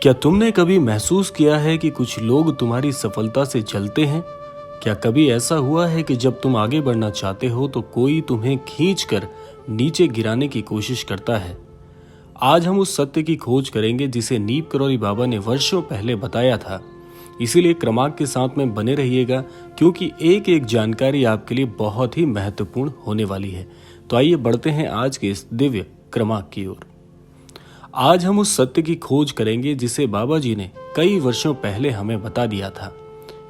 क्या तुमने कभी महसूस किया है कि कुछ लोग तुम्हारी सफलता से जलते हैं? क्या कभी ऐसा हुआ है कि जब तुम आगे बढ़ना चाहते हो तो कोई तुम्हें खींचकर नीचे गिराने की कोशिश करता है? आज हम उस सत्य की खोज करेंगे जिसे नीप करौरी बाबा ने वर्षों पहले बताया था। इसीलिए क्रमांक के साथ में बने रहिएगा, क्योंकि एक एक जानकारी आपके लिए बहुत ही महत्वपूर्ण होने वाली है। तो आइए बढ़ते हैं आज के इस दिव्य क्रमांक की ओर। आज हम उस सत्य की खोज करेंगे जिसे बाबा जी ने कई वर्षों पहले हमें बता दिया था,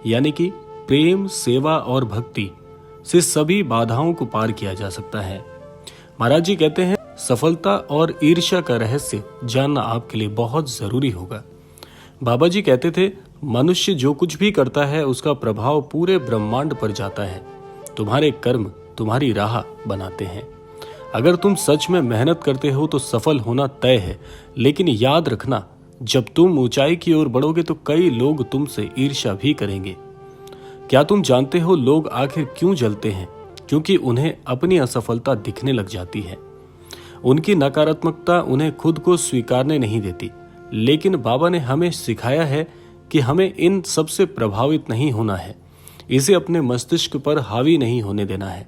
यानी कि प्रेम, सेवा और भक्ति से सभी बाधाओं को पार किया जा सकता है। महाराज जी कहते हैं, सफलता और ईर्ष्या का रहस्य जानना आपके लिए बहुत जरूरी होगा। बाबा जी कहते थे, मनुष्य जो कुछ भी करता है उसका प्रभाव पूरे ब्रह्मांड पर जाता है। तुम्हारे कर्म तुम्हारी राह बनाते हैं। अगर तुम सच में मेहनत करते हो तो सफल होना तय है, लेकिन याद रखना, जब तुम ऊंचाई की ओर बढ़ोगे तो कई लोग तुमसे ईर्ष्या भी करेंगे। क्या तुम जानते हो लोग आखिर क्यों जलते हैं? क्योंकि उन्हें अपनी असफलता दिखने लग जाती है। उनकी नकारात्मकता उन्हें खुद को स्वीकारने नहीं देती। लेकिन बाबा ने हमें सिखाया है कि हमें इन सबसे प्रभावित नहीं होना है, इसे अपने मस्तिष्क पर हावी नहीं होने देना है।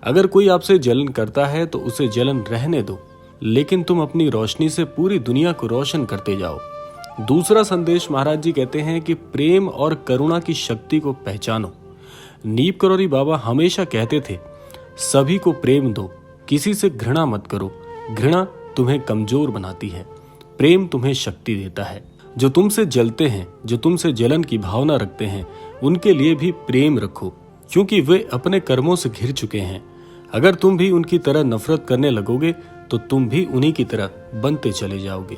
अगर कोई आपसे जलन करता है तो उसे जलन रहने दो, लेकिन तुम अपनी रोशनी से पूरी दुनिया को रोशन करते जाओ। दूसरा संदेश महाराज जी कहते हैं कि प्रेम और करुणा की शक्ति को पहचानो। नीप करौरी बाबा हमेशा कहते थे, सभी को प्रेम दो, किसी से घृणा मत करो। घृणा तुम्हें कमजोर बनाती है, प्रेम तुम्हें शक्ति देता है। जो तुमसे जलते हैं, जो तुमसे जलन की भावना रखते हैं, उनके लिए भी प्रेम रखो, क्योंकि वे अपने कर्मों से घिर चुके हैं। अगर तुम भी उनकी तरह नफरत करने लगोगे तो तुम भी उन्हीं की तरह बनते चले जाओगे।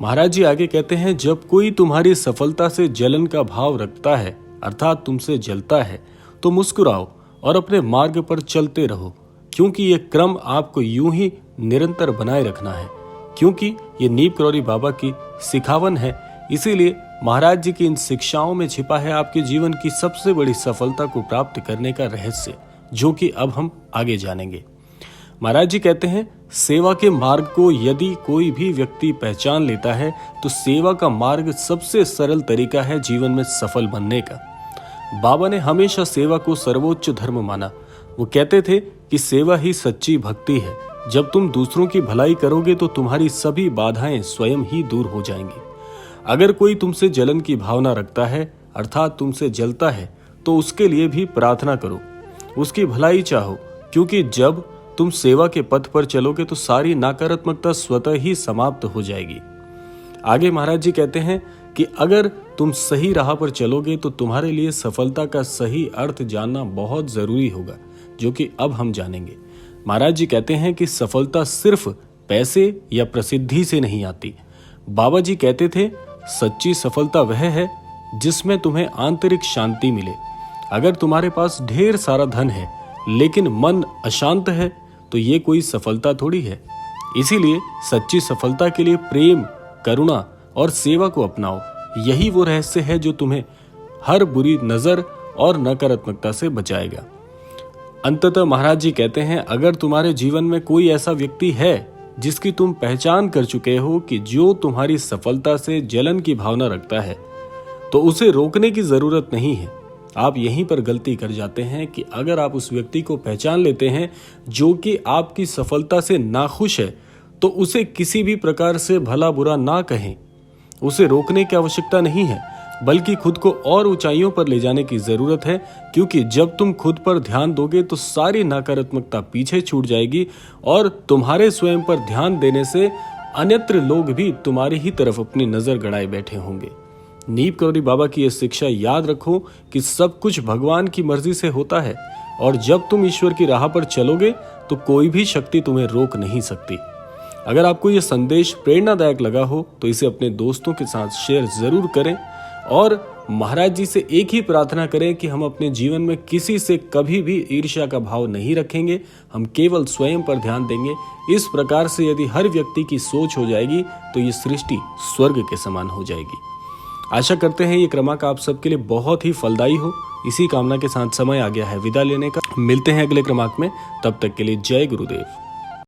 महाराज जी आगे कहते हैं, जब कोई तुम्हारी सफलता से जलन का भाव रखता है, अर्थात तुमसे जलता है, तो मुस्कुराओ और अपने मार्ग पर चलते रहो, क्योंकि ये क्रम आपको यूं ही निरंतर बनाए रखना है। क्योंकि ये नीप करौरी बाबा की सिखावन है, इसीलिए महाराज जी की इन शिक्षाओं में छिपा है आपके जीवन की सबसे बड़ी सफलता को प्राप्त करने का रहस्य, जो कि अब हम आगे जानेंगे। महाराज जी कहते हैं, सेवा के मार्ग को यदि कोई भी व्यक्ति पहचान लेता है तो सेवा का मार्ग सबसे सरल तरीका है जीवन में सफल बनने का। बाबा ने हमेशा सेवा को सर्वोच्च धर्म माना। वो कहते थे कि सेवा ही सच्ची भक्ति है। जब तुम दूसरों की भलाई करोगे तो तुम्हारी सभी बाधाएं स्वयं ही दूर हो जाएंगी। अगर कोई तुमसे जलन की भावना रखता है, अर्थात तुमसे जलता है, तो उसके लिए भी प्रार्थना करो, उसकी भलाई चाहो, क्योंकि जब तुम सेवा के पथ पर चलोगे तो सारी नकारात्मकता स्वतः ही समाप्त हो जाएगी। आगे महाराज जी कहते हैं कि अगर तुम सही राह पर चलोगे तो तुम्हारे लिए सफलता का सही अर्थ जानना बहुत जरूरी होगा, जो कि अब हम जानेंगे। महाराज जी कहते हैं कि सफलता सिर्फ पैसे या प्रसिद्धि से नहीं आती। बाबा जी कहते थे, सच्ची सफलता वह है जिसमें तुम्हें आंतरिक शांति मिले। अगर तुम्हारे पास ढेर सारा धन है लेकिन मन अशांत है तो ये कोई सफलता थोड़ी है। इसीलिए सच्ची सफलता के लिए प्रेम, करुणा और सेवा को अपनाओ। यही वो रहस्य है जो तुम्हें हर बुरी नजर और नकारात्मकता से बचाएगा। अंततः महाराज जी कहते हैं, अगर तुम्हारे जीवन में कोई ऐसा व्यक्ति है जिसकी तुम पहचान कर चुके हो कि जो तुम्हारी सफलता से जलन की भावना रखता है, तो उसे रोकने की जरूरत नहीं है। आप यहीं पर गलती कर जाते हैं कि अगर आप उस व्यक्ति को पहचान लेते हैं जो कि आपकी सफलता से नाखुश है, तो उसे किसी भी प्रकार से भला बुरा ना कहें। उसे रोकने की आवश्यकता नहीं है, बल्कि खुद को और ऊंचाइयों पर ले जाने की जरूरत है, क्योंकि जब तुम खुद पर ध्यान दोगे तो सारी नकारात्मकता पीछे छूट जाएगी और तुम्हारे स्वयं पर ध्यान देने से अन्यत्र लोग भी तुम्हारी ही तरफ अपनी नजर गड़ाए बैठे होंगे। नीप करौरी बाबा की यह शिक्षा याद रखो कि सब कुछ भगवान की मर्जी से होता है, और जब तुम ईश्वर की राह पर चलोगे तो कोई भी शक्ति तुम्हें रोक नहीं सकती। अगर आपको यह संदेश प्रेरणादायक लगा हो तो इसे अपने दोस्तों के साथ शेयर जरूर करें, और महाराज जी से एक ही प्रार्थना करें कि हम अपने जीवन में किसी से कभी भी ईर्ष्या का भाव नहीं रखेंगे, हम केवल स्वयं पर ध्यान देंगे। इस प्रकार से यदि हर व्यक्ति की सोच हो जाएगी तो ये सृष्टि स्वर्ग के समान हो जाएगी। आशा करते हैं ये क्रमांक आप सबके लिए बहुत ही फलदायी हो। इसी कामना के साथ समय आ गया है विदा लेने का। मिलते हैं अगले क्रमांक में, तब तक के लिए जय गुरुदेव।